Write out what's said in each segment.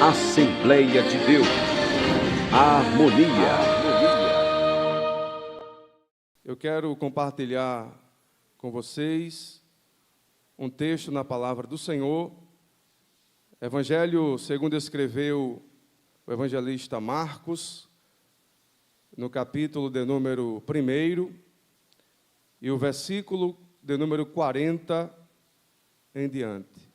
Assembleia de Deus, harmonia. Eu quero compartilhar com vocês um texto na palavra do Senhor, Evangelho segundo escreveu o evangelista Marcos, no capítulo de número 1, e o versículo de número 40 em diante.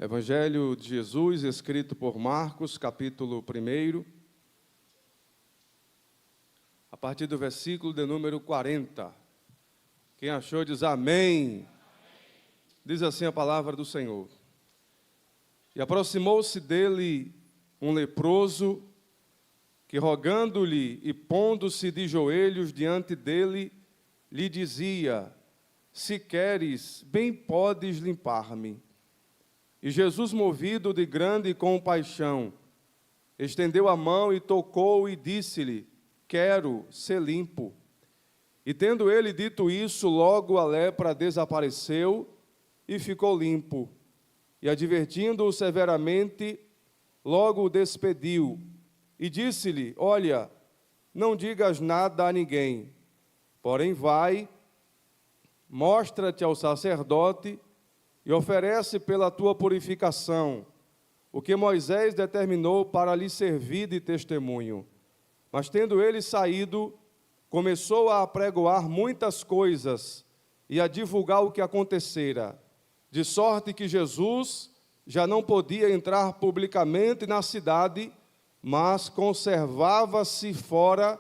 Evangelho de Jesus, escrito por Marcos, capítulo 1, a partir do versículo de número 40. Quem achou diz amém. Diz assim a palavra do Senhor. E aproximou-se dele um leproso, que rogando-lhe e pondo-se de joelhos diante dele, lhe dizia: se queres, bem podes limpar-me. E Jesus, movido de grande compaixão, estendeu a mão e tocou e disse-lhe: quero ser limpo. E tendo ele dito isso, logo a lepra desapareceu e ficou limpo. E advertindo-o severamente, logo o despediu. E disse-lhe: olha, não digas nada a ninguém, porém vai, mostra-te ao sacerdote e oferece pela tua purificação o que Moisés determinou para lhe servir de testemunho. Mas tendo ele saído, começou a apregoar muitas coisas e a divulgar o que acontecera, de sorte que Jesus já não podia entrar publicamente na cidade, mas conservava-se fora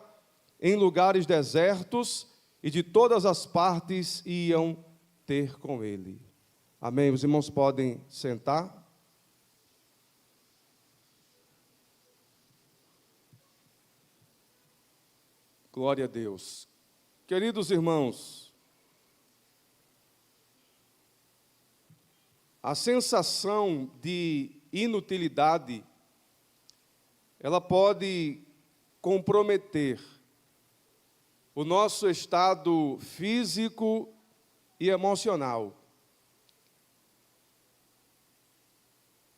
em lugares desertos, e de todas as partes iam ter com ele. Amém. Os irmãos podem sentar. Glória a Deus. Queridos irmãos, a sensação de inutilidade, ela pode comprometer o nosso estado físico e emocional.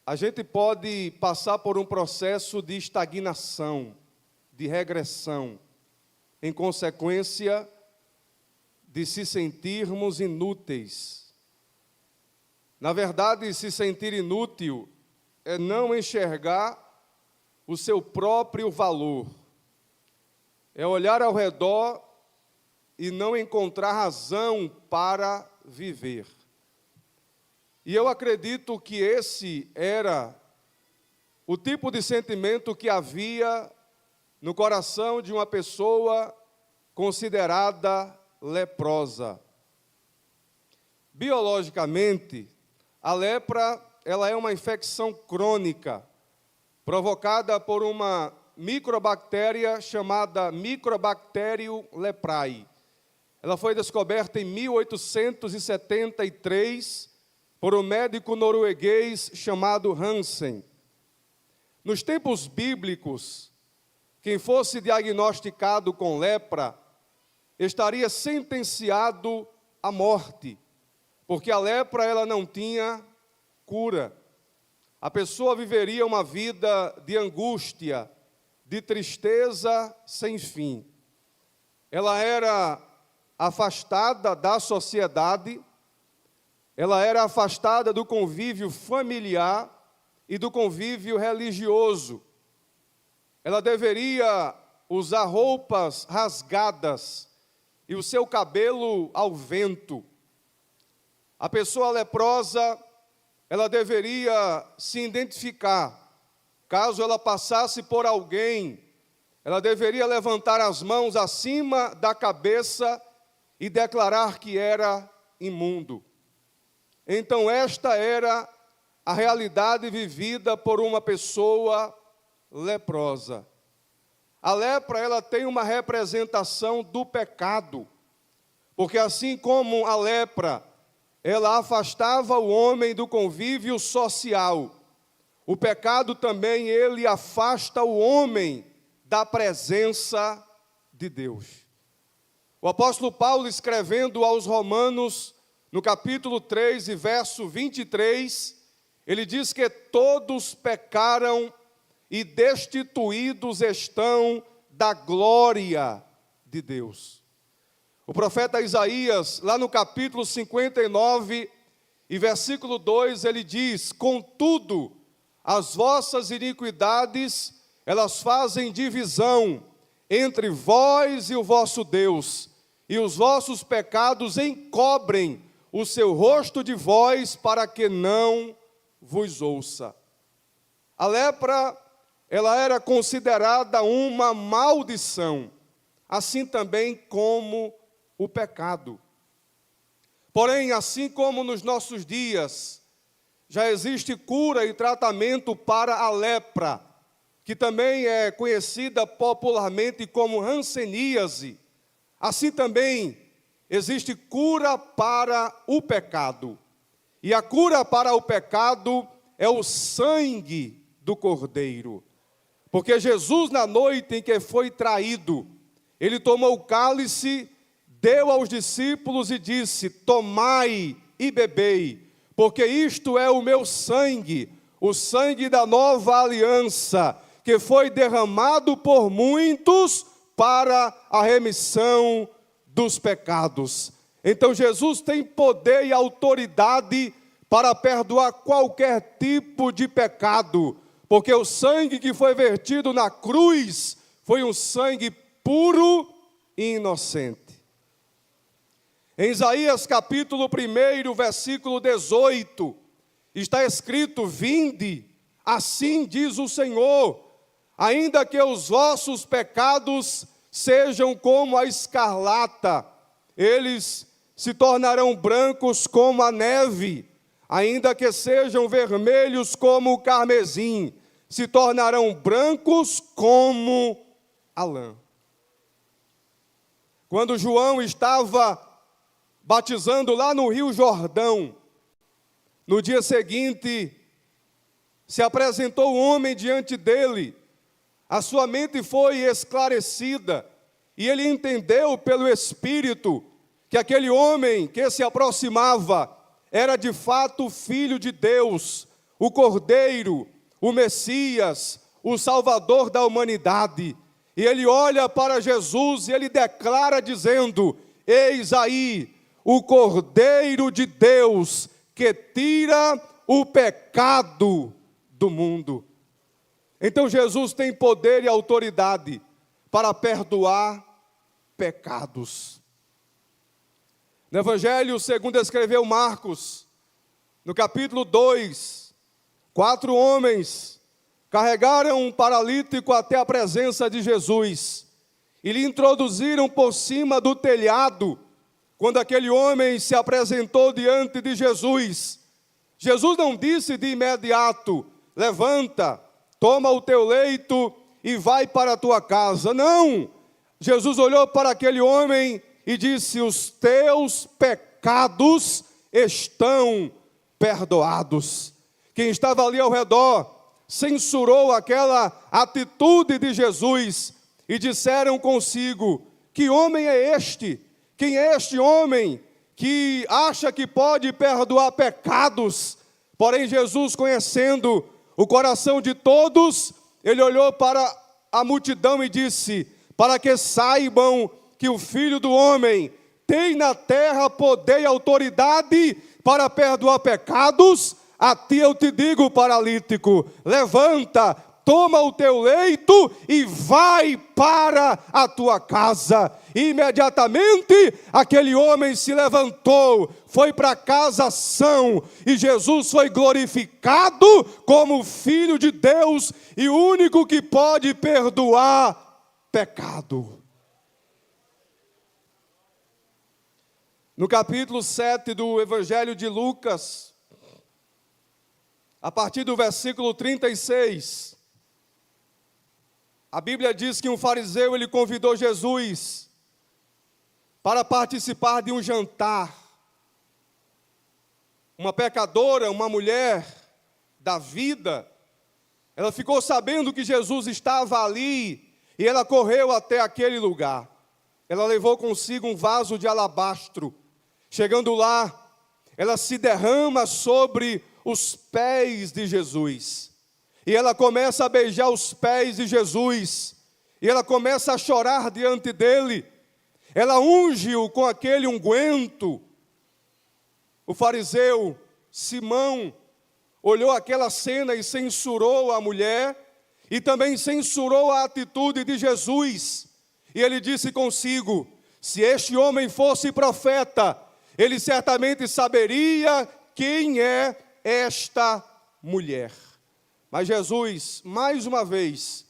A gente pode passar por um processo de estagnação, de regressão, em consequência de se sentirmos inúteis. Na verdade, se sentir inútil é não enxergar o seu próprio valor. É olhar ao redor e não encontrar razão para viver. E eu acredito que esse era o tipo de sentimento que havia no coração de uma pessoa considerada leprosa. Biologicamente, a lepra, ela é uma infecção crônica, provocada por uma microbactéria chamada Microbacterium leprae. Ela foi descoberta em 1873 por um médico norueguês chamado Hansen. Nos tempos bíblicos, quem fosse diagnosticado com lepra estaria sentenciado à morte, porque a lepra ela não tinha cura. A pessoa viveria uma vida de angústia, de tristeza sem fim. Ela era afastada da sociedade, ela era afastada do convívio familiar e do convívio religioso. Ela deveria usar roupas rasgadas e o seu cabelo ao vento. A pessoa leprosa, ela deveria se identificar. Caso ela passasse por alguém, ela deveria levantar as mãos acima da cabeça e declarar que era imundo. Então esta era a realidade vivida por uma pessoa leprosa. A lepra, ela tem uma representação do pecado, porque assim como a lepra, ela afastava o homem do convívio social, o pecado também, ele afasta o homem da presença de Deus. O apóstolo Paulo, escrevendo aos Romanos, no capítulo 3 e verso 23, ele diz que todos pecaram e destituídos estão da glória de Deus. O profeta Isaías, lá no capítulo 59 e versículo 2, ele diz: contudo, as vossas iniquidades, elas fazem divisão entre vós e o vosso Deus, e os vossos pecados encobrem o seu rosto de vós, para que não vos ouça. A lepra, ela era considerada uma maldição, assim também como o pecado. Porém, assim como nos nossos dias, já existe cura e tratamento para a lepra, que também é conhecida popularmente como hanseníase, assim também existe cura para o pecado. E a cura para o pecado é o sangue do Cordeiro. Porque Jesus, na noite em que foi traído, ele tomou o cálice, deu aos discípulos e disse: tomai e bebei, porque isto é o meu sangue, o sangue da nova aliança, que foi derramado por muitos para a remissão dos pecados. Então Jesus tem poder e autoridade para perdoar qualquer tipo de pecado, porque o sangue que foi vertido na cruz foi um sangue puro e inocente. Em Isaías capítulo 1, versículo 18, está escrito: vinde, assim diz o Senhor, ainda que os vossos pecados sejam como a escarlata, eles se tornarão brancos como a neve, ainda que sejam vermelhos como o carmesim, se tornarão brancos como a lã. Quando João estava batizando lá no Rio Jordão, no dia seguinte, se apresentou um homem diante dele. A sua mente foi esclarecida e ele entendeu pelo Espírito que aquele homem que se aproximava era de fato o Filho de Deus, o Cordeiro, o Messias, o Salvador da humanidade. E ele olha para Jesus e ele declara dizendo: eis aí o Cordeiro de Deus que tira o pecado do mundo. Então Jesus tem poder e autoridade para perdoar pecados. No Evangelho segundo escreveu Marcos, no capítulo 2, 4 homens carregaram um paralítico até a presença de Jesus e lhe introduziram por cima do telhado. Quando aquele homem se apresentou diante de Jesus, Jesus não disse de imediato: levanta, toma o teu leito e vai para a tua casa. Não! Jesus olhou para aquele homem e disse: os teus pecados estão perdoados. Quem estava ali ao redor censurou aquela atitude de Jesus e disseram consigo: que homem é este? Quem é este homem que acha que pode perdoar pecados? Porém, Jesus, conhecendo o coração de todos, ele olhou para a multidão e disse: para que saibam que o Filho do Homem tem na terra poder e autoridade para perdoar pecados, a ti eu te digo, paralítico, levanta, toma o teu leito e vai para a tua casa. Imediatamente aquele homem se levantou, foi para casa são, e Jesus foi glorificado como Filho de Deus e o único que pode perdoar pecado. No capítulo 7 do Evangelho de Lucas, a partir do versículo 36, a Bíblia diz que um fariseu, ele convidou Jesus para participar de um jantar. Uma pecadora, uma mulher da vida, ela ficou sabendo que Jesus estava ali e ela correu até aquele lugar. Ela levou consigo um vaso de alabastro. Chegando lá, ela se derrama sobre os pés de Jesus. E ela começa a beijar os pés de Jesus. E ela começa a chorar diante dele. Ela unge-o com aquele unguento. O fariseu Simão olhou aquela cena e censurou a mulher. E também censurou a atitude de Jesus. E ele disse consigo: se este homem fosse profeta, ele certamente saberia quem é esta mulher. Mas Jesus, mais uma vez,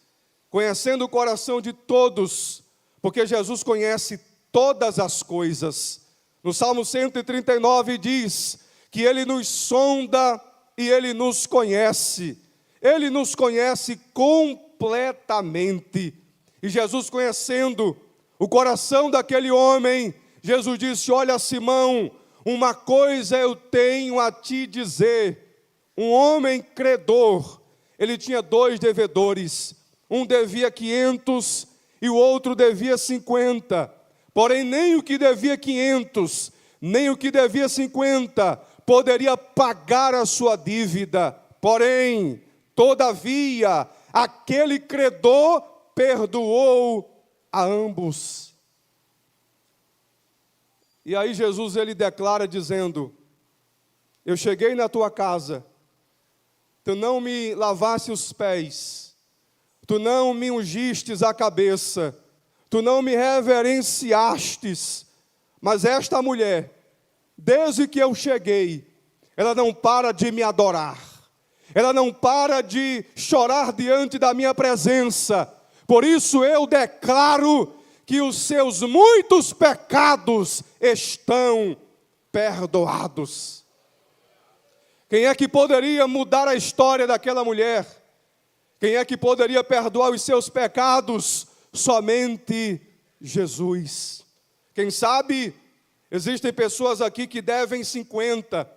conhecendo o coração de todos, porque Jesus conhece todas as coisas. No Salmo 139 diz que Ele nos sonda e Ele nos conhece. Ele nos conhece completamente. E Jesus, conhecendo o coração daquele homem, Jesus disse: olha, Simão, uma coisa eu tenho a te dizer. Um homem credor, ele tinha 2 devedores. Um devia 500 e o outro devia 50. Porém, nem o que devia 500, nem o que devia 50 poderia pagar a sua dívida. Porém, todavia, aquele credor perdoou a ambos. E aí Jesus, ele declara dizendo: eu cheguei na tua casa, tu não me lavaste os pés, tu não me ungistes a cabeça, tu não me reverenciastes, mas esta mulher, desde que eu cheguei, ela não para de me adorar, ela não para de chorar diante da minha presença. Por isso eu declaro que os seus muitos pecados estão perdoados. Quem é que poderia mudar a história daquela mulher? Quem é que poderia perdoar os seus pecados? Somente Jesus. Quem sabe, existem pessoas aqui que devem 50,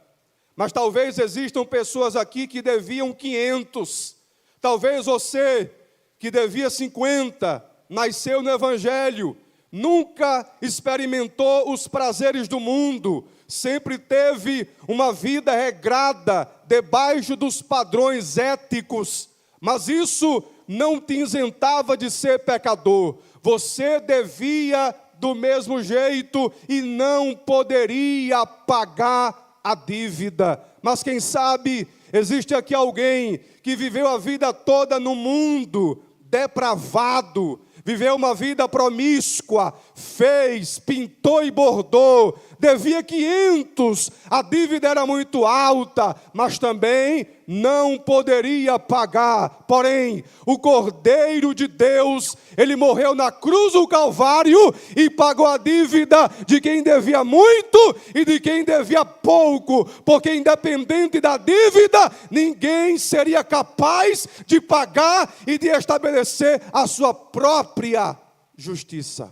mas talvez existam pessoas aqui que deviam 500. Talvez você, que devia 50, nasceu no Evangelho, nunca experimentou os prazeres do mundo, sempre teve uma vida regrada, debaixo dos padrões éticos, mas isso não te isentava de ser pecador. Você devia do mesmo jeito e não poderia pagar a dívida. Mas quem sabe, existe aqui alguém que viveu a vida toda no mundo, depravado, viveu uma vida promíscua, fez, pintou e bordou, devia 500, a dívida era muito alta, mas também não poderia pagar. Porém, o Cordeiro de Deus, ele morreu na cruz do Calvário e pagou a dívida de quem devia muito e de quem devia pouco, porque independente da dívida, ninguém seria capaz de pagar e de estabelecer a sua própria justiça.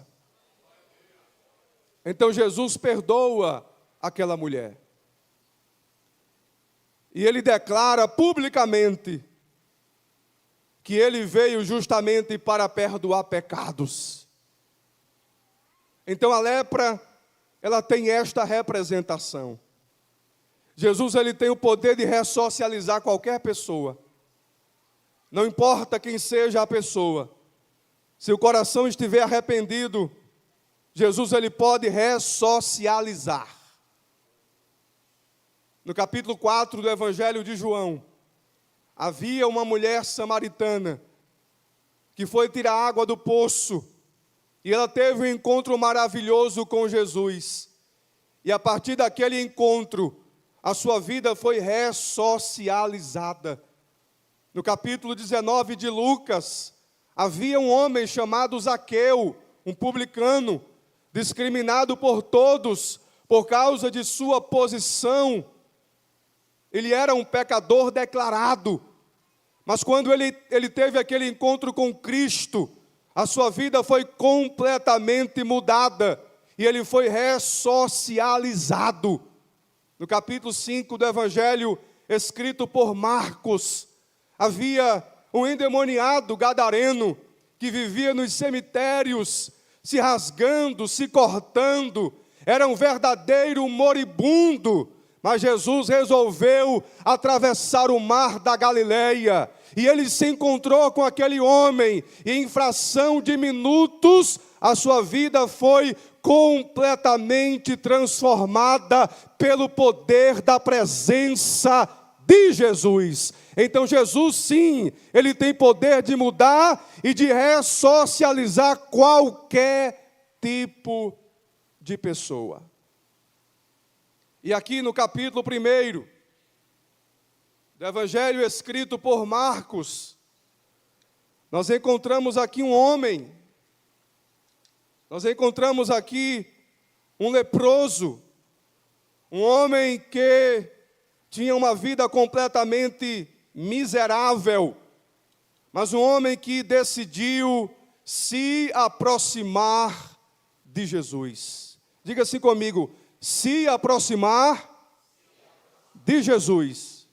Então Jesus perdoa aquela mulher. E ele declara publicamente que ele veio justamente para perdoar pecados. Então a lepra, ela tem esta representação. Jesus, ele tem o poder de ressocializar qualquer pessoa. Não importa quem seja a pessoa. Se o coração estiver arrependido, Jesus, ele pode ressocializar. No capítulo 4 do Evangelho de João, havia uma mulher samaritana que foi tirar água do poço e ela teve um encontro maravilhoso com Jesus. E a partir daquele encontro, a sua vida foi ressocializada. No capítulo 19 de Lucas, havia um homem chamado Zaqueu, um publicano, discriminado por todos por causa de sua posição. Ele era um pecador declarado, mas quando ele teve aquele encontro com Cristo, a sua vida foi completamente mudada e ele foi ressocializado. No capítulo 5 do Evangelho escrito por Marcos, havia um endemoniado gadareno que vivia nos cemitérios, se rasgando, se cortando, era um verdadeiro moribundo, Mas Jesus resolveu atravessar o mar da Galileia. E ele se encontrou com aquele homem. E em fração de minutos, a sua vida foi completamente transformada pelo poder da presença de Jesus. Então Jesus, sim, ele tem poder de mudar e de ressocializar qualquer tipo de pessoa. E aqui no capítulo 1 do Evangelho escrito por Marcos, nós encontramos aqui um homem, nós encontramos aqui um leproso, um homem que tinha uma vida completamente miserável, mas um homem que decidiu se aproximar de Jesus. Diga assim comigo: se aproximar de Jesus.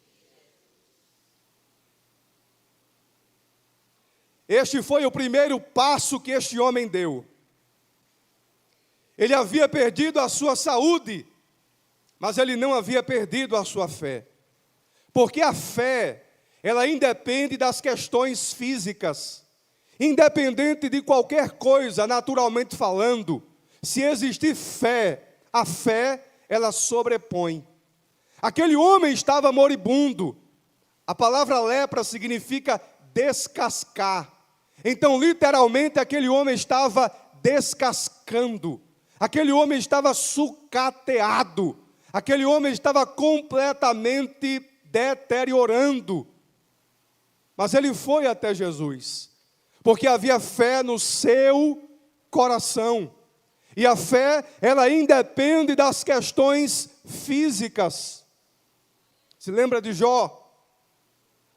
Este foi o primeiro passo que este homem deu. Ele havia perdido a sua saúde, mas ele não havia perdido a sua fé. Porque a fé, ela independe das questões físicas. Independente de qualquer coisa, naturalmente falando, se existir fé, a fé, ela sobrepõe. Aquele homem estava moribundo. A palavra lepra significa descascar. Então, literalmente, aquele homem estava descascando. Aquele homem estava sucateado. Aquele homem estava completamente deteriorando. Mas ele foi até Jesus, porque havia fé no seu coração. E a fé, ela independe das questões físicas. Se lembra de Jó?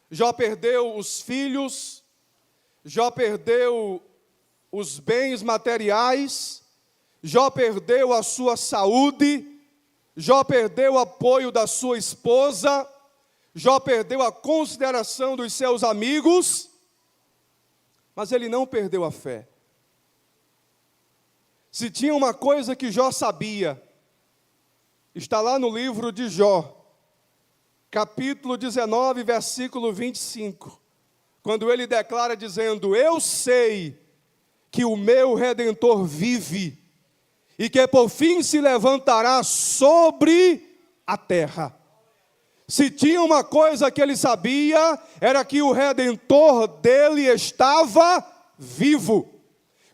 Jó perdeu os filhos, Jó perdeu os bens materiais, Jó perdeu a sua saúde, Jó perdeu o apoio da sua esposa, Jó perdeu a consideração dos seus amigos, mas ele não perdeu a fé. Se tinha uma coisa que Jó sabia, está lá no livro de Jó, capítulo 19, versículo 25, quando ele declara dizendo: eu sei que o meu Redentor vive, e que por fim se levantará sobre a terra. Se tinha uma coisa que ele sabia, era que o Redentor dele estava vivo.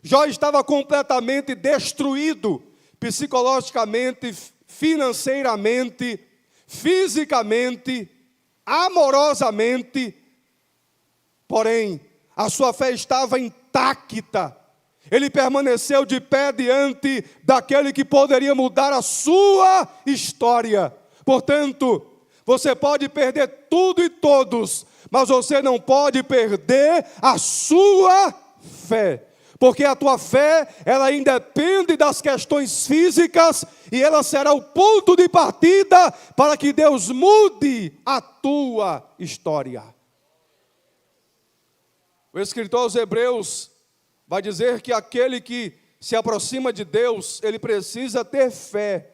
Jó estava completamente destruído, psicologicamente, financeiramente, fisicamente, amorosamente, porém, a sua fé estava intacta. Ele permaneceu de pé diante daquele que poderia mudar a sua história. Portanto, você pode perder tudo e todos, mas você não pode perder a sua fé. Porque a tua fé, ela independe das questões físicas e ela será o ponto de partida para que Deus mude a tua história. O escritor aos Hebreus vai dizer que aquele que se aproxima de Deus, ele precisa ter fé.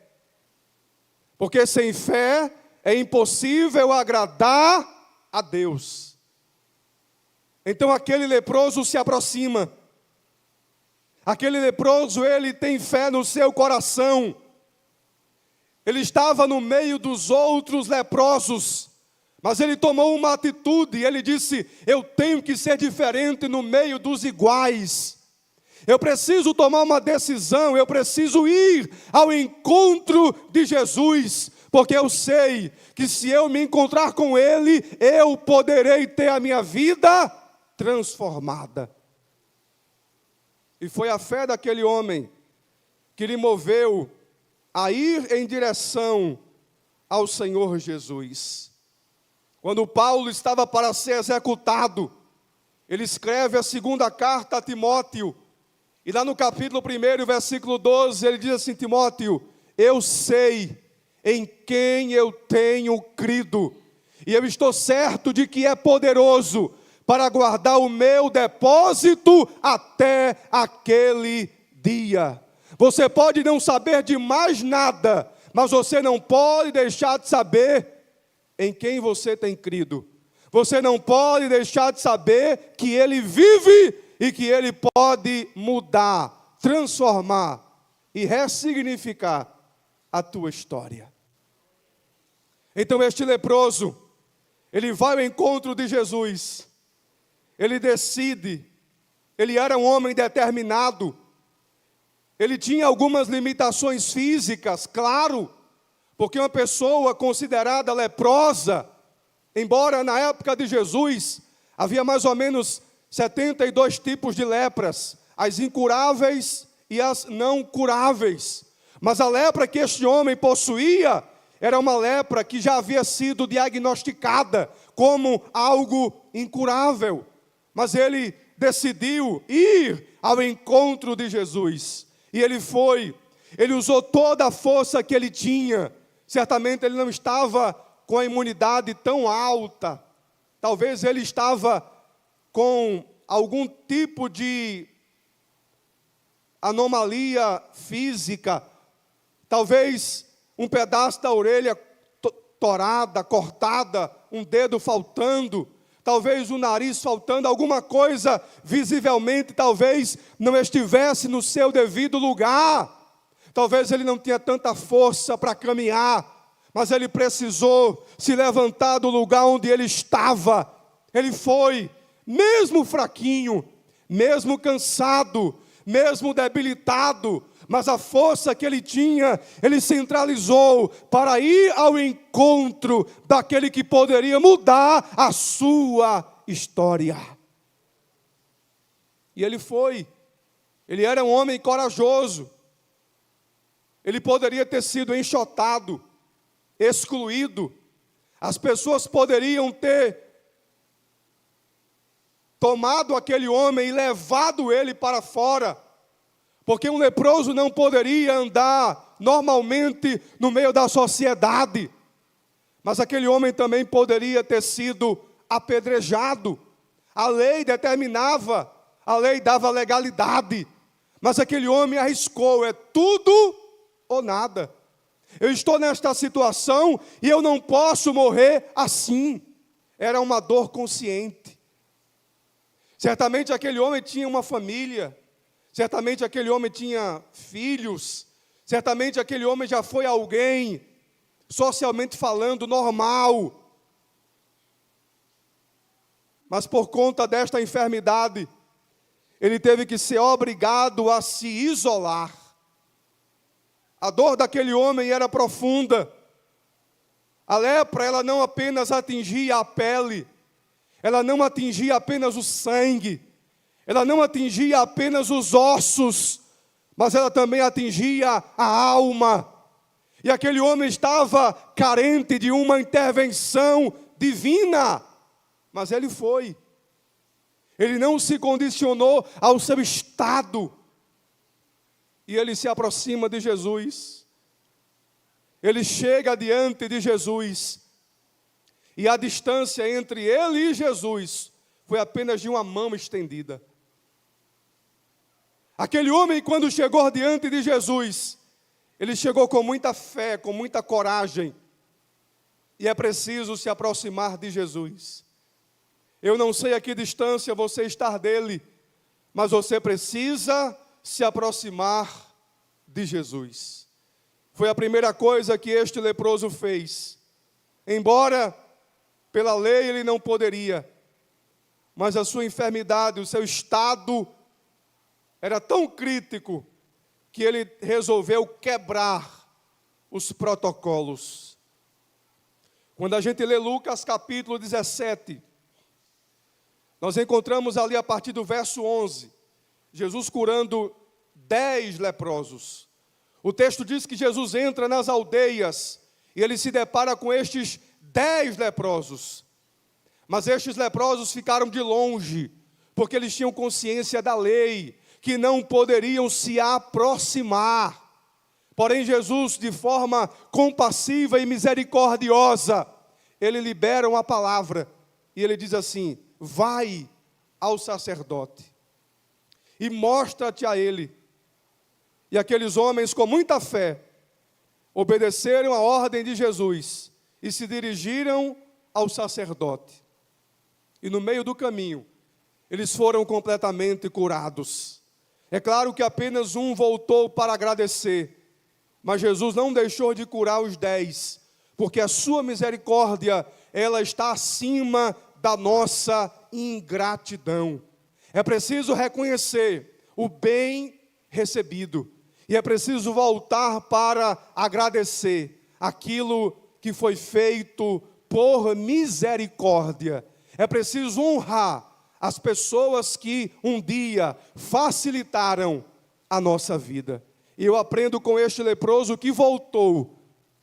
Porque sem fé é impossível agradar a Deus. Então aquele leproso se aproxima. Aquele leproso, ele tem fé no seu coração. Ele estava no meio dos outros leprosos, mas ele tomou uma atitude, ele disse: eu tenho que ser diferente no meio dos iguais. Eu preciso tomar uma decisão, eu preciso ir ao encontro de Jesus, porque eu sei que se eu me encontrar com Ele, eu poderei ter a minha vida transformada. E foi a fé daquele homem que lhe moveu a ir em direção ao Senhor Jesus. Quando Paulo estava para ser executado, ele escreve a segunda carta a Timóteo, e lá no capítulo 1, versículo 12, ele diz assim: Timóteo, eu sei em quem eu tenho crido, e eu estou certo de que é poderoso para guardar o meu depósito até aquele dia. Você pode não saber de mais nada, mas você não pode deixar de saber em quem você tem crido. Você não pode deixar de saber que Ele vive e que Ele pode mudar, transformar e ressignificar a tua história. Então este leproso, ele vai ao encontro de Jesus, ele decide, ele era um homem determinado, ele tinha algumas limitações físicas, claro, porque uma pessoa considerada leprosa, embora na época de Jesus havia mais ou menos 72 tipos de lepras, as incuráveis e as não curáveis. Mas a lepra que este homem possuía era uma lepra que já havia sido diagnosticada como algo incurável. Mas ele decidiu ir ao encontro de Jesus. E ele foi, ele usou toda a força que ele tinha. Certamente ele não estava com a imunidade tão alta. Talvez ele estava com algum tipo de anomalia física. Talvez um pedaço da orelha torada, cortada, um dedo faltando, talvez o nariz faltando, alguma coisa visivelmente talvez não estivesse no seu devido lugar. Talvez ele não tinha tanta força para caminhar, mas ele precisou se levantar do lugar onde ele estava. Ele foi, mesmo fraquinho, mesmo cansado, mesmo debilitado, mas a força que ele tinha, ele centralizou para ir ao encontro daquele que poderia mudar a sua história. E ele foi, ele era um homem corajoso, ele poderia ter sido enxotado, excluído, as pessoas poderiam ter tomado aquele homem e levado ele para fora, porque um leproso não poderia andar normalmente no meio da sociedade, mas aquele homem também poderia ter sido apedrejado. A lei determinava, a lei dava legalidade, mas aquele homem arriscou, é tudo ou nada. Eu estou nesta situação e eu não posso morrer assim. Era uma dor consciente. Certamente aquele homem tinha uma família, certamente aquele homem tinha filhos, certamente aquele homem já foi alguém, socialmente falando, normal. Mas por conta desta enfermidade, ele teve que ser obrigado a se isolar. A dor daquele homem era profunda. A lepra, ela não apenas atingia a pele, ela não atingia apenas o sangue, ela não atingia apenas os ossos, mas ela também atingia a alma. E aquele homem estava carente de uma intervenção divina, mas ele foi. Ele não se condicionou ao seu estado. E ele se aproxima de Jesus. Ele chega diante de Jesus. E a distância entre ele e Jesus foi apenas de uma mão estendida. Aquele homem, quando chegou diante de Jesus, ele chegou com muita fé, com muita coragem. E é preciso se aproximar de Jesus. Eu não sei a que distância você está dele, mas você precisa se aproximar de Jesus. Foi a primeira coisa que este leproso fez. Embora pela lei ele não poderia, mas a sua enfermidade, o seu estado era tão crítico que ele resolveu quebrar os protocolos. Quando a gente lê Lucas capítulo 17, nós encontramos ali a partir do verso 11, Jesus curando 10 leprosos. O texto diz que Jesus entra nas aldeias e ele se depara com estes 10 leprosos. Mas estes leprosos ficaram de longe, porque eles tinham consciência da lei, que não poderiam se aproximar. Porém Jesus, de forma compassiva e misericordiosa, ele libera uma palavra, e ele diz assim: vai ao sacerdote e mostra-te a ele. E aqueles homens com muita fé obedeceram a ordem de Jesus e se dirigiram ao sacerdote. E no meio do caminho, eles foram completamente curados. É claro que apenas um voltou para agradecer, mas Jesus não deixou de curar os 10, porque a sua misericórdia, ela está acima da nossa ingratidão. É preciso reconhecer o bem recebido, e é preciso voltar para agradecer aquilo que foi feito por misericórdia. É preciso honrar as pessoas que um dia facilitaram a nossa vida. E eu aprendo com este leproso que voltou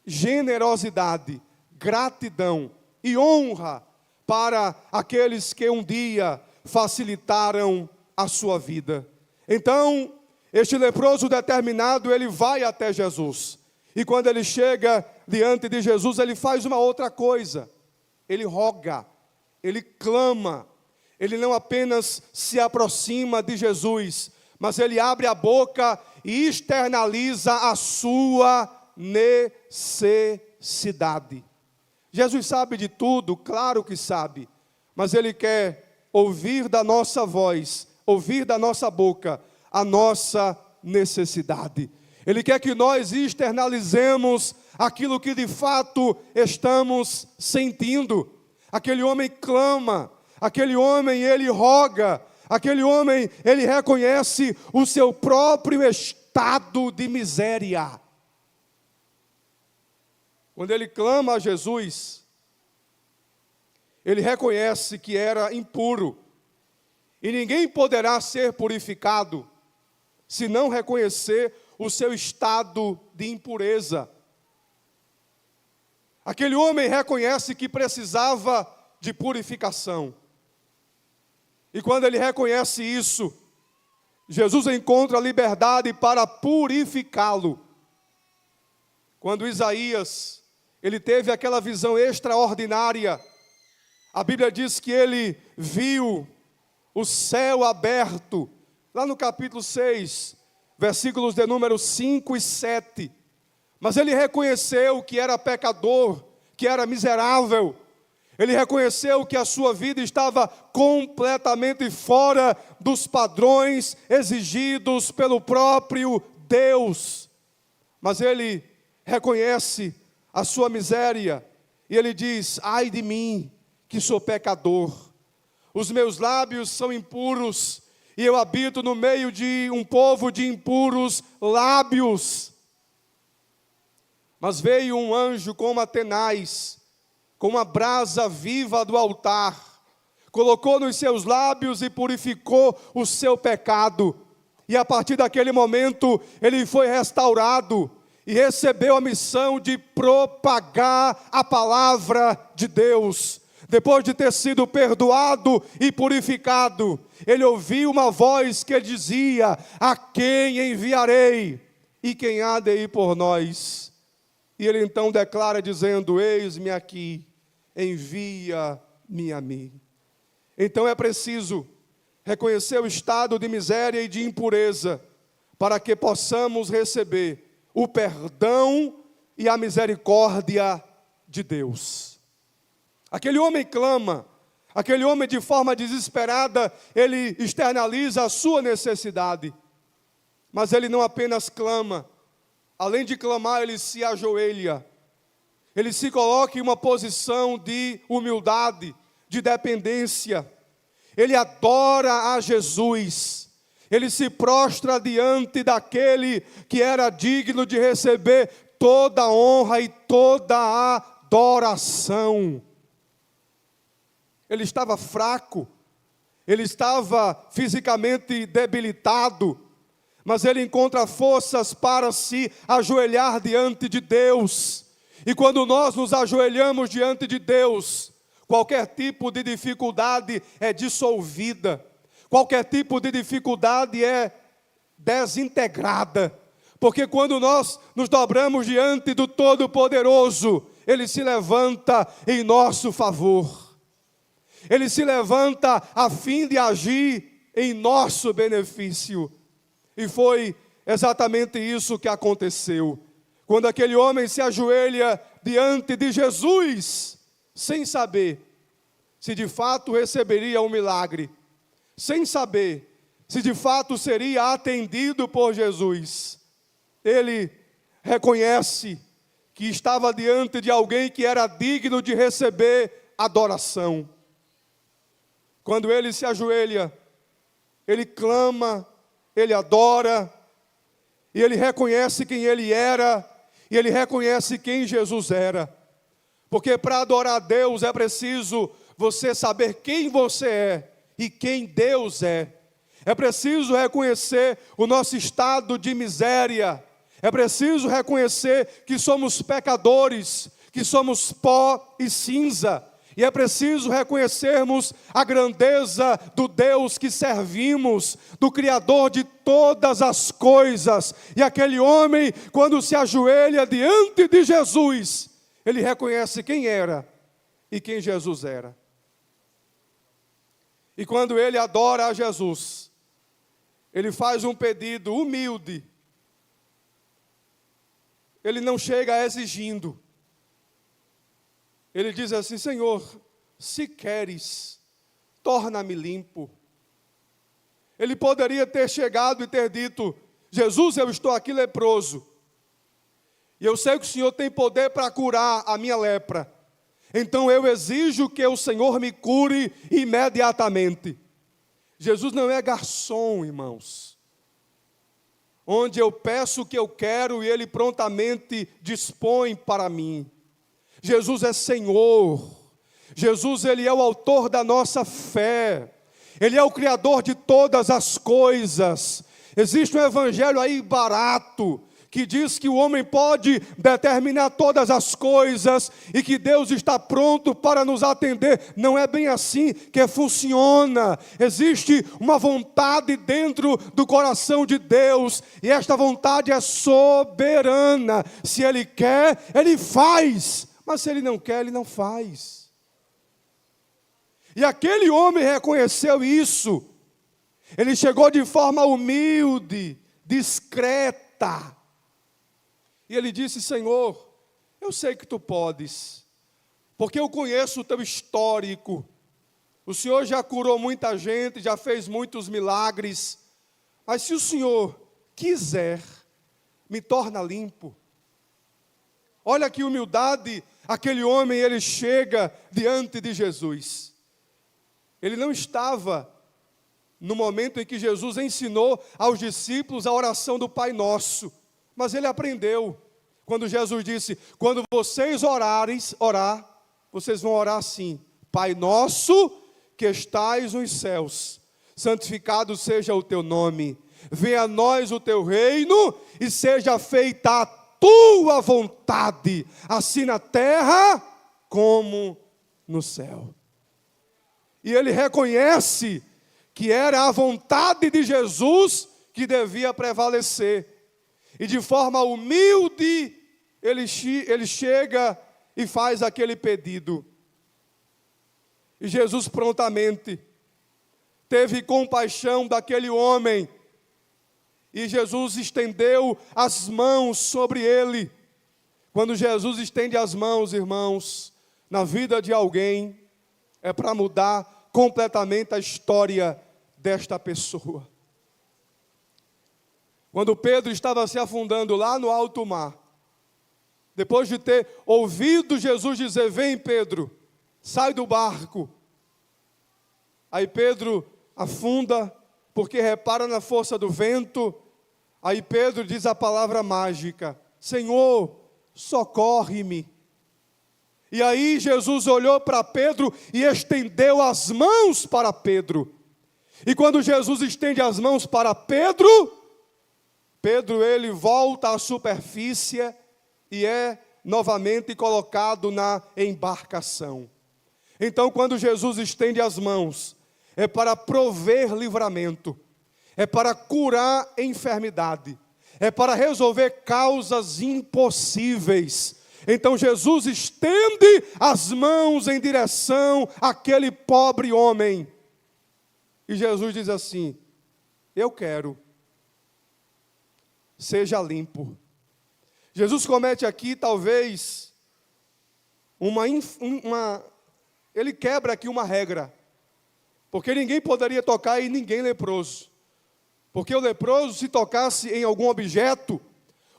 generosidade, gratidão e honra para aqueles que um dia facilitaram a sua vida. Então, este leproso determinado, ele vai até Jesus. E quando ele chega diante de Jesus, ele faz uma outra coisa. Ele roga, ele clama. Ele não apenas se aproxima de Jesus, mas ele abre a boca e externaliza a sua necessidade. Jesus sabe de tudo, claro que sabe, mas ele quer ouvir da nossa voz, ouvir da nossa boca a nossa necessidade. Ele quer que nós externalizemos aquilo que de fato estamos sentindo. Aquele homem clama, aquele homem ele roga, aquele homem ele reconhece o seu próprio estado de miséria. Quando ele clama a Jesus, ele reconhece que era impuro. E ninguém poderá ser purificado se não reconhecer o seu estado de impureza. Aquele homem reconhece que precisava de purificação. E quando ele reconhece isso, Jesus encontra liberdade para purificá-lo. Quando Isaías, ele teve aquela visão extraordinária, a Bíblia diz que ele viu o céu aberto, lá no capítulo 6, versículos de número 5 e 7. Mas ele reconheceu que era pecador, que era miserável. Ele reconheceu que a sua vida estava completamente fora dos padrões exigidos pelo próprio Deus. Mas ele reconhece a sua miséria e ele diz: ai de mim, que sou pecador. Os meus lábios são impuros e eu habito no meio de um povo de impuros lábios. Mas veio um anjo com uma tenaz, com uma brasa viva do altar, colocou nos seus lábios e purificou o seu pecado. E a partir daquele momento, ele foi restaurado e recebeu a missão de propagar a palavra de Deus. Depois de ter sido perdoado e purificado, ele ouviu uma voz que dizia: a quem enviarei? E quem há de ir por nós? E ele então declara dizendo: eis-me aqui, envia-me a mim. Então é preciso reconhecer o estado de miséria e de impureza, para que possamos receber o perdão e a misericórdia de Deus. Aquele homem clama, aquele homem de forma desesperada, ele externaliza a sua necessidade. Mas ele não apenas clama, além de clamar, ele se ajoelha. Ele se coloca em uma posição de humildade, de dependência. Ele adora a Jesus. Ele se prostra diante daquele que era digno de receber toda a honra e toda a adoração. Ele estava fraco, ele estava fisicamente debilitado, mas ele encontra forças para se ajoelhar diante de Deus. E quando nós nos ajoelhamos diante de Deus, qualquer tipo de dificuldade é dissolvida, qualquer tipo de dificuldade é desintegrada, porque quando nós nos dobramos diante do Todo-Poderoso, Ele se levanta em nosso favor. Ele se levanta a fim de agir em nosso benefício. E foi exatamente isso que aconteceu. Quando aquele homem se ajoelha diante de Jesus, sem saber se de fato receberia um milagre, sem saber se de fato seria atendido por Jesus, ele reconhece que estava diante de alguém que era digno de receber adoração. Quando ele se ajoelha, ele clama, ele adora, e ele reconhece quem ele era, e ele reconhece quem Jesus era. Porque para adorar a Deus é preciso você saber quem você é e quem Deus é. É preciso reconhecer o nosso estado de miséria. É preciso reconhecer que somos pecadores, que somos pó e cinza. E é preciso reconhecermos a grandeza do Deus que servimos, do Criador de todas as coisas. E aquele homem, quando se ajoelha diante de Jesus, ele reconhece quem era e quem Jesus era. E quando ele adora a Jesus, ele faz um pedido humilde. Ele não chega exigindo. Ele diz assim: Senhor, se queres, torna-me limpo. Ele poderia ter chegado e ter dito: Jesus, eu estou aqui leproso. E eu sei que o Senhor tem poder para curar a minha lepra. Então eu exijo que o Senhor me cure imediatamente. Jesus não é garçom, irmãos, onde eu peço o que eu quero e Ele prontamente dispõe para mim. Jesus é Senhor. Jesus, Ele é o autor da nossa fé. Ele é o Criador de todas as coisas. Existe um evangelho aí barato, que diz que o homem pode determinar todas as coisas e que Deus está pronto para nos atender. Não é bem assim que funciona. Existe uma vontade dentro do coração de Deus, e esta vontade é soberana. Se Ele quer, Ele faz, mas se Ele não quer, Ele não faz. E aquele homem reconheceu isso. Ele chegou de forma humilde, discreta, e ele disse: Senhor, eu sei que Tu podes, porque eu conheço o Teu histórico. O Senhor já curou muita gente, já fez muitos milagres, mas se o Senhor quiser, me torna limpo. Olha que humildade, aquele homem, ele chega diante de Jesus. Ele não estava no momento em que Jesus ensinou aos discípulos a oração do Pai Nosso, mas ele aprendeu. Quando Jesus disse: quando vocês orar, vocês vão orar assim: Pai Nosso que estais nos céus, santificado seja o Teu nome, venha a nós o Teu reino, e seja feita a Tua vontade, assim na terra como no céu. E ele reconhece que era a vontade de Jesus que devia prevalecer. E de forma humilde, ele chega e faz aquele pedido. E Jesus prontamente teve compaixão daquele homem. E Jesus estendeu as mãos sobre ele. Quando Jesus estende as mãos, irmãos, na vida de alguém, é para mudar completamente a história desta pessoa. Quando Pedro estava se afundando lá no alto mar, depois de ter ouvido Jesus dizer: vem Pedro, sai do barco. Aí Pedro afunda, porque repara na força do vento. Aí Pedro diz a palavra mágica: Senhor, socorre-me. E aí Jesus olhou para Pedro e estendeu as mãos para Pedro. E quando Jesus estende as mãos para Pedro, ele volta à superfície e é novamente colocado na embarcação. Então, quando Jesus estende as mãos, é para prover livramento, é para curar enfermidade, é para resolver causas impossíveis. Então Jesus estende as mãos em direção àquele pobre homem. E Jesus diz assim: eu quero, seja limpo. Jesus comete aqui, talvez, ele quebra aqui uma regra. Porque ninguém poderia tocar em ninguém leproso. Porque o leproso, se tocasse em algum objeto,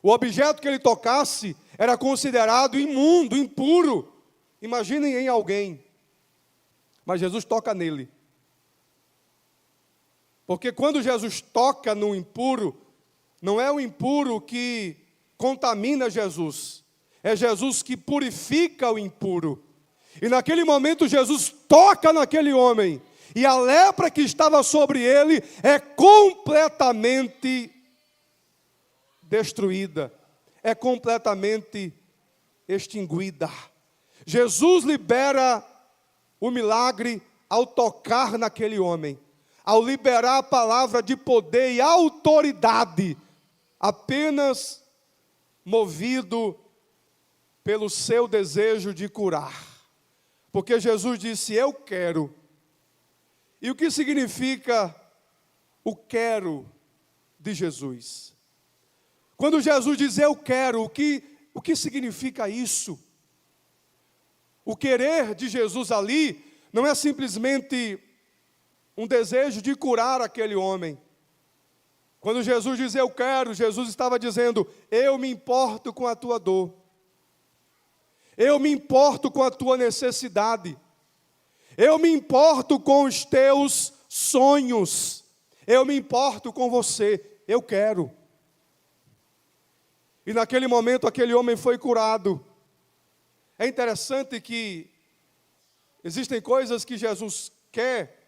o objeto que ele tocasse era considerado imundo, impuro. Imaginem em alguém. Mas Jesus toca nele. Porque quando Jesus toca no impuro, não é o impuro que contamina Jesus. É Jesus que purifica o impuro. E naquele momento Jesus toca naquele homem. E a lepra que estava sobre ele é completamente destruída. É completamente extinguida. Jesus libera o milagre ao tocar naquele homem. Ao liberar a palavra de poder e autoridade. Apenas movido pelo seu desejo de curar. Porque Jesus disse, eu quero. E o que significa o quero de Jesus? Quando Jesus diz eu quero, o que significa isso? O querer de Jesus ali não é simplesmente um desejo de curar aquele homem. Quando Jesus diz eu quero, Jesus estava dizendo, eu me importo com a tua dor. Eu me importo com a tua necessidade. Eu me importo com os teus sonhos. Eu me importo com você. Eu quero. E naquele momento aquele homem foi curado. É interessante que existem coisas que Jesus quer,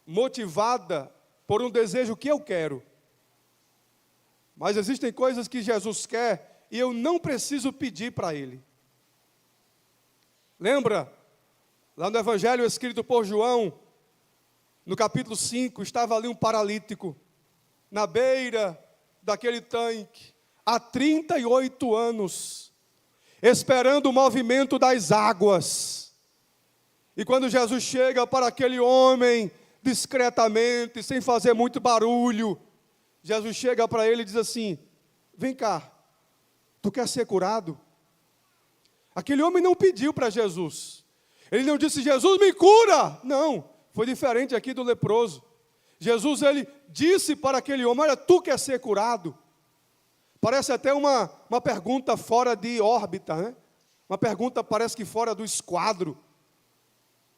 motivada por um desejo que eu quero. Mas existem coisas que Jesus quer e eu não preciso pedir para Ele. Lembra? Lá no Evangelho escrito por João, no capítulo 5, estava ali um paralítico, na beira daquele tanque, há 38 anos, esperando o movimento das águas. E quando Jesus chega para aquele homem, discretamente, sem fazer muito barulho, Jesus chega para ele e diz assim, vem cá, tu quer ser curado? Aquele homem não pediu para Jesus. Ele não disse, Jesus me cura. Não, foi diferente aqui do leproso. Jesus, ele disse para aquele homem, olha, tu quer ser curado? Parece até uma pergunta fora de órbita, né? Uma pergunta parece que fora do esquadro.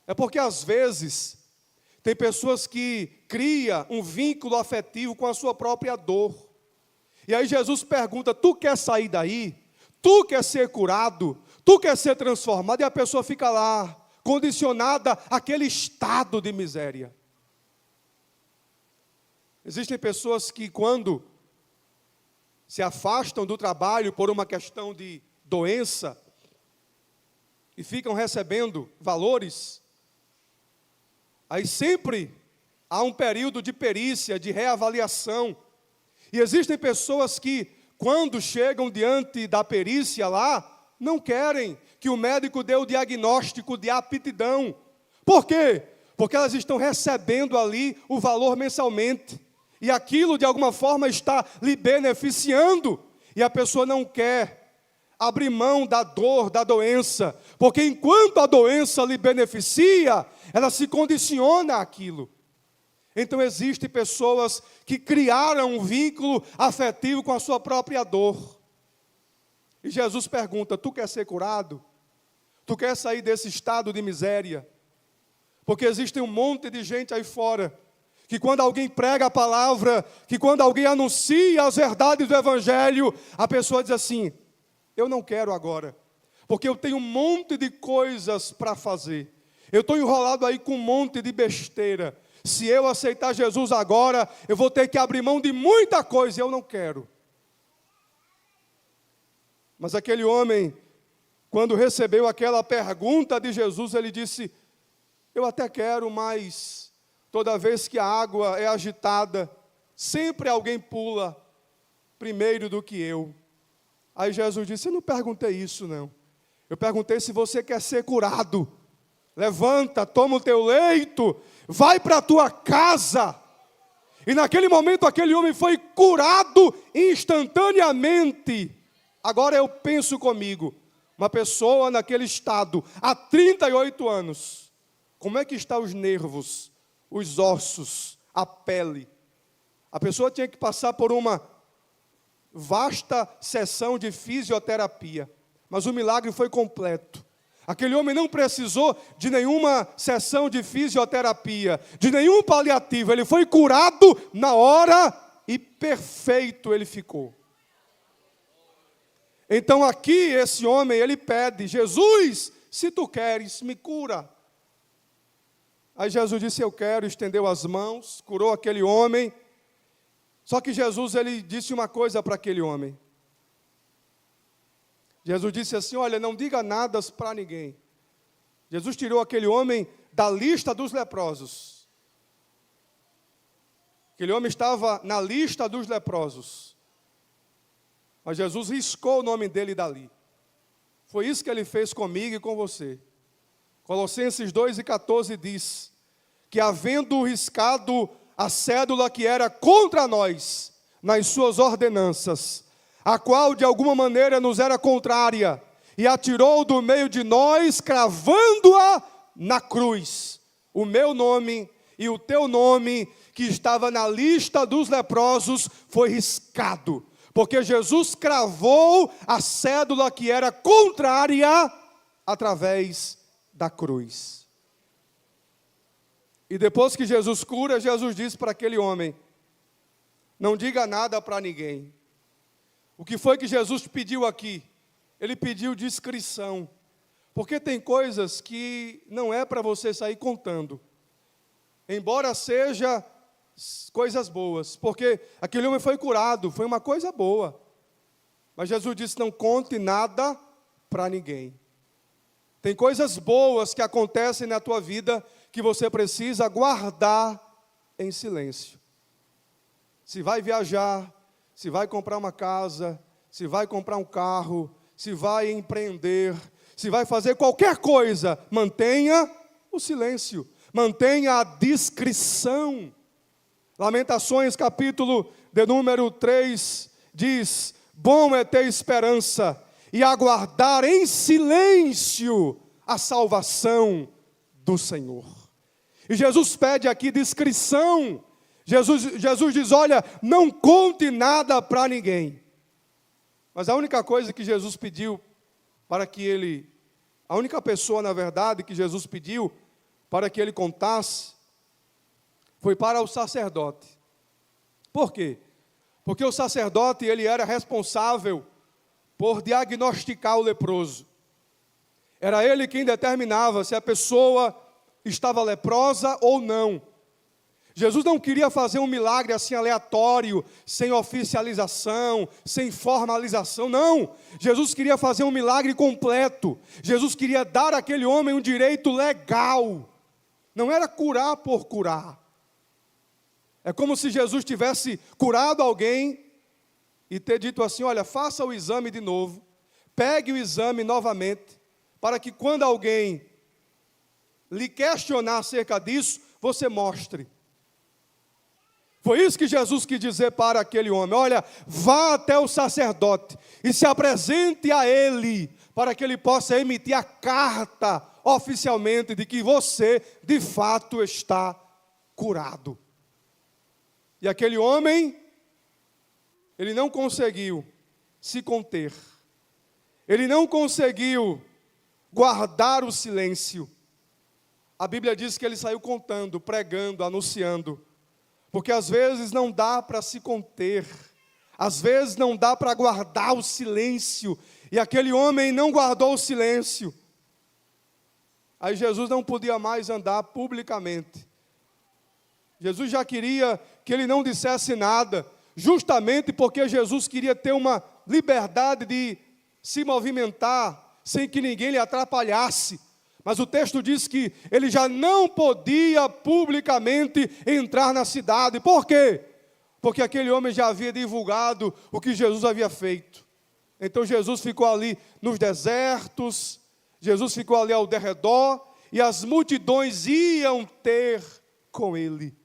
É porque às vezes, tem pessoas que criam um vínculo afetivo com a sua própria dor. E aí Jesus pergunta, tu quer sair daí? Tu quer ser curado? Tu quer ser transformado? E a pessoa fica lá, condicionada àquele estado de miséria. Existem pessoas que quando se afastam do trabalho por uma questão de doença e ficam recebendo valores, aí sempre há um período de perícia, de reavaliação. E existem pessoas que, quando chegam diante da perícia lá, não querem que o médico dê o diagnóstico de aptidão. Por quê? Porque elas estão recebendo ali o valor mensalmente. E aquilo, de alguma forma, está lhe beneficiando. E a pessoa não quer abrir mão da dor, da doença. Porque enquanto a doença lhe beneficia, ela se condiciona àquilo. Então existem pessoas que criaram um vínculo afetivo com a sua própria dor. E Jesus pergunta, tu quer ser curado? Tu quer sair desse estado de miséria? Porque existe um monte de gente aí fora, que quando alguém prega a palavra, que quando alguém anuncia as verdades do Evangelho, a pessoa diz assim, eu não quero agora, porque eu tenho um monte de coisas para fazer. Eu estou enrolado aí com um monte de besteira. Se eu aceitar Jesus agora, eu vou ter que abrir mão de muita coisa, e eu não quero. Mas aquele homem, quando recebeu aquela pergunta de Jesus, ele disse, eu até quero, mas toda vez que a água é agitada, sempre alguém pula primeiro do que eu. Aí Jesus disse, eu não perguntei isso não. Eu perguntei se você quer ser curado. Levanta, toma o teu leito, vai para a tua casa. E naquele momento aquele homem foi curado instantaneamente. Agora eu penso comigo, uma pessoa naquele estado, há 38 anos, como é que estão os nervos, os ossos, a pele? A pessoa tinha que passar por uma vasta sessão de fisioterapia, mas o milagre foi completo. Aquele homem não precisou de nenhuma sessão de fisioterapia, de nenhum paliativo. Ele foi curado na hora e perfeito ele ficou. Então aqui esse homem, ele pede: Jesus, se tu queres, me cura. Aí Jesus disse: eu quero, estendeu as mãos, curou aquele homem. Só que Jesus, ele disse uma coisa para aquele homem. Jesus disse assim: olha, não diga nada para ninguém. Jesus tirou aquele homem da lista dos leprosos. Aquele homem estava na lista dos leprosos. Mas Jesus riscou o nome dele dali. Foi isso que ele fez comigo e com você. Colossenses 2:14 diz que, havendo riscado a cédula que era contra nós, nas suas ordenanças, a qual de alguma maneira nos era contrária, e atirou do meio de nós, cravando-a na cruz, o meu nome e o teu nome, que estava na lista dos leprosos, foi riscado, porque Jesus cravou a cédula que era contrária, através da cruz. E depois que Jesus cura, Jesus diz para aquele homem: não diga nada para ninguém. O que foi que Jesus pediu aqui? Ele pediu discrição, porque tem coisas que não é para você sair contando, embora seja coisas boas, porque aquele homem foi curado, foi uma coisa boa, mas Jesus disse: não conte nada para ninguém. Tem coisas boas que acontecem na tua vida que você precisa guardar em silêncio. Se vai viajar, se vai comprar uma casa, se vai comprar um carro, se vai empreender, se vai fazer qualquer coisa, mantenha o silêncio, mantenha a discrição. Lamentações, capítulo de número 3, diz: bom é ter esperança e aguardar em silêncio a salvação do Senhor. E Jesus pede aqui discrição. Jesus diz: olha, não conte nada para ninguém. Mas a única coisa que Jesus pediu para que ele, a única pessoa, na verdade, que Jesus pediu para que ele contasse, foi para o sacerdote. Por quê? Porque o sacerdote, ele era responsável por diagnosticar o leproso. Era ele quem determinava se a pessoa estava leprosa ou não. Jesus não queria fazer um milagre assim aleatório, sem oficialização, sem formalização, não. Jesus queria fazer um milagre completo. Jesus queria dar àquele homem um direito legal. Não era curar por curar. É como se Jesus tivesse curado alguém e ter dito assim: olha, faça o exame de novo, pegue o exame novamente, para que quando alguém lhe questionar acerca disso, você mostre. Foi isso que Jesus quis dizer para aquele homem: olha, vá até o sacerdote e se apresente a ele, para que ele possa emitir a carta oficialmente de que você, de fato, está curado. E aquele homem, ele não conseguiu se conter, ele não conseguiu guardar o silêncio. A Bíblia diz que ele saiu contando, pregando, anunciando, porque às vezes não dá para se conter, às vezes não dá para guardar o silêncio, e aquele homem não guardou o silêncio. Aí Jesus não podia mais andar publicamente. Jesus já queria que ele não dissesse nada, justamente porque Jesus queria ter uma liberdade de se movimentar, sem que ninguém lhe atrapalhasse. Mas o texto diz que ele já não podia publicamente entrar na cidade. Por quê? Porque aquele homem já havia divulgado o que Jesus havia feito. Então Jesus ficou ali nos desertos, Jesus ficou ali ao derredor, e as multidões iam ter com ele.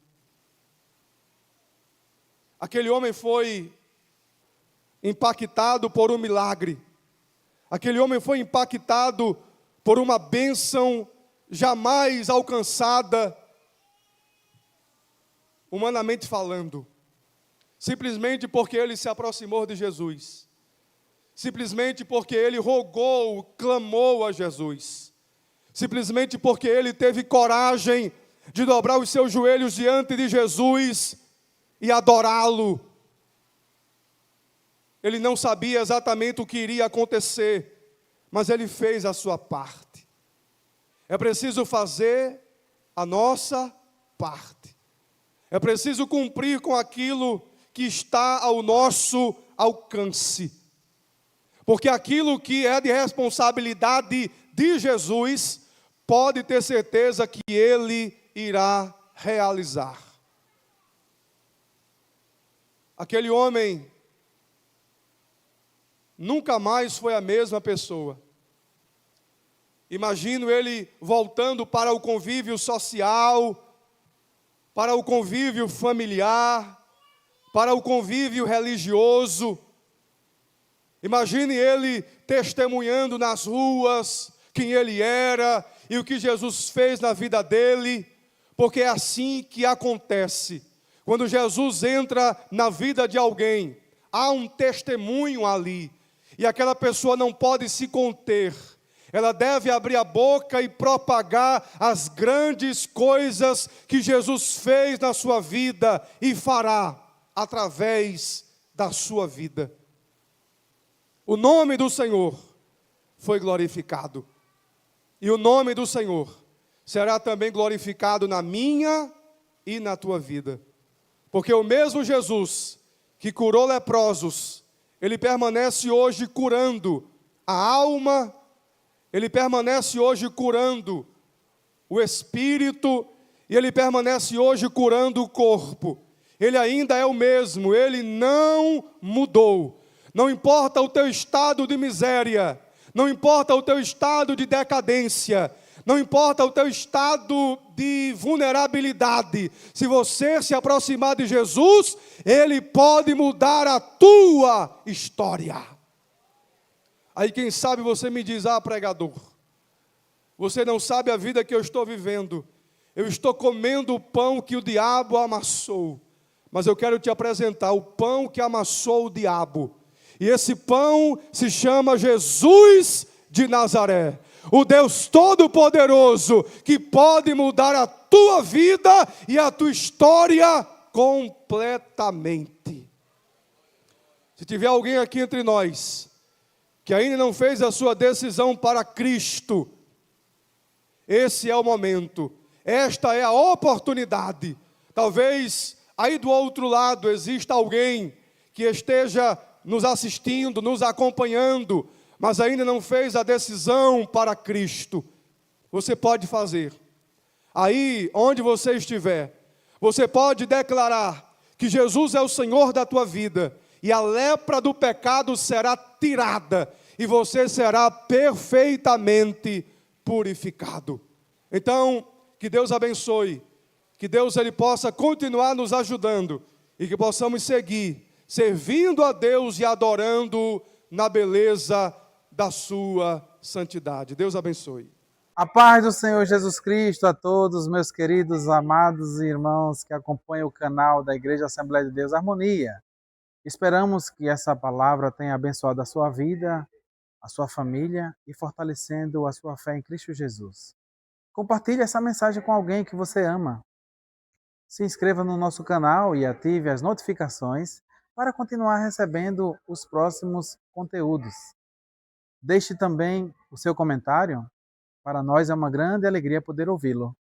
Aquele homem foi impactado por um milagre. Aquele homem foi impactado por uma bênção jamais alcançada, humanamente falando. Simplesmente porque ele se aproximou de Jesus. Simplesmente porque ele rogou, clamou a Jesus. Simplesmente porque ele teve coragem de dobrar os seus joelhos diante de Jesus e adorá-lo. Ele não sabia exatamente o que iria acontecer, mas ele fez a sua parte. É preciso fazer a nossa parte. É preciso cumprir com aquilo que está ao nosso alcance. Porque aquilo que é de responsabilidade de Jesus, pode ter certeza que Ele irá realizar. Aquele homem nunca mais foi a mesma pessoa. Imagino ele voltando para o convívio social, para o convívio familiar, para o convívio religioso. Imagine ele testemunhando nas ruas quem ele era e o que Jesus fez na vida dele, porque é assim que acontece. Quando Jesus entra na vida de alguém, há um testemunho ali, e aquela pessoa não pode se conter. Ela deve abrir a boca e propagar as grandes coisas que Jesus fez na sua vida e fará através da sua vida. O nome do Senhor foi glorificado. E o nome do Senhor será também glorificado na minha e na tua vida. Porque o mesmo Jesus que curou leprosos, Ele permanece hoje curando a alma, Ele permanece hoje curando o espírito, e Ele permanece hoje curando o corpo. Ele ainda é o mesmo, Ele não mudou. Não importa o teu estado de miséria, não importa o teu estado de decadência, não importa o teu estado de vulnerabilidade, se você se aproximar de Jesus, Ele pode mudar a tua história. Aí quem sabe você me diz: ah, pregador, você não sabe a vida que eu estou vivendo, eu estou comendo o pão que o diabo amassou, mas eu quero te apresentar o pão que amassou o diabo, e esse pão se chama Jesus de Nazaré, o Deus Todo-Poderoso, que pode mudar a tua vida e a tua história completamente. Se tiver alguém aqui entre nós, que ainda não fez a sua decisão para Cristo, esse é o momento, esta é a oportunidade. Talvez aí do outro lado exista alguém que esteja nos assistindo, nos acompanhando, mas ainda não fez a decisão para Cristo. Você pode fazer. Aí onde você estiver, você pode declarar que Jesus é o Senhor da tua vida, e a lepra do pecado será tirada, e você será perfeitamente purificado. Então, que Deus abençoe, que Deus Ele possa continuar nos ajudando, e que possamos seguir, servindo a Deus e adorando na beleza da sua santidade. Deus abençoe. A paz do Senhor Jesus Cristo a todos, meus queridos, amados irmãos que acompanham o canal da Igreja Assembleia de Deus Harmonia. Esperamos que essa palavra tenha abençoado a sua vida, a sua família e fortalecendo a sua fé em Cristo Jesus. Compartilhe essa mensagem com alguém que você ama. Se inscreva no nosso canal e ative as notificações para continuar recebendo os próximos conteúdos. Deixe também o seu comentário. Para nós é uma grande alegria poder ouvi-lo.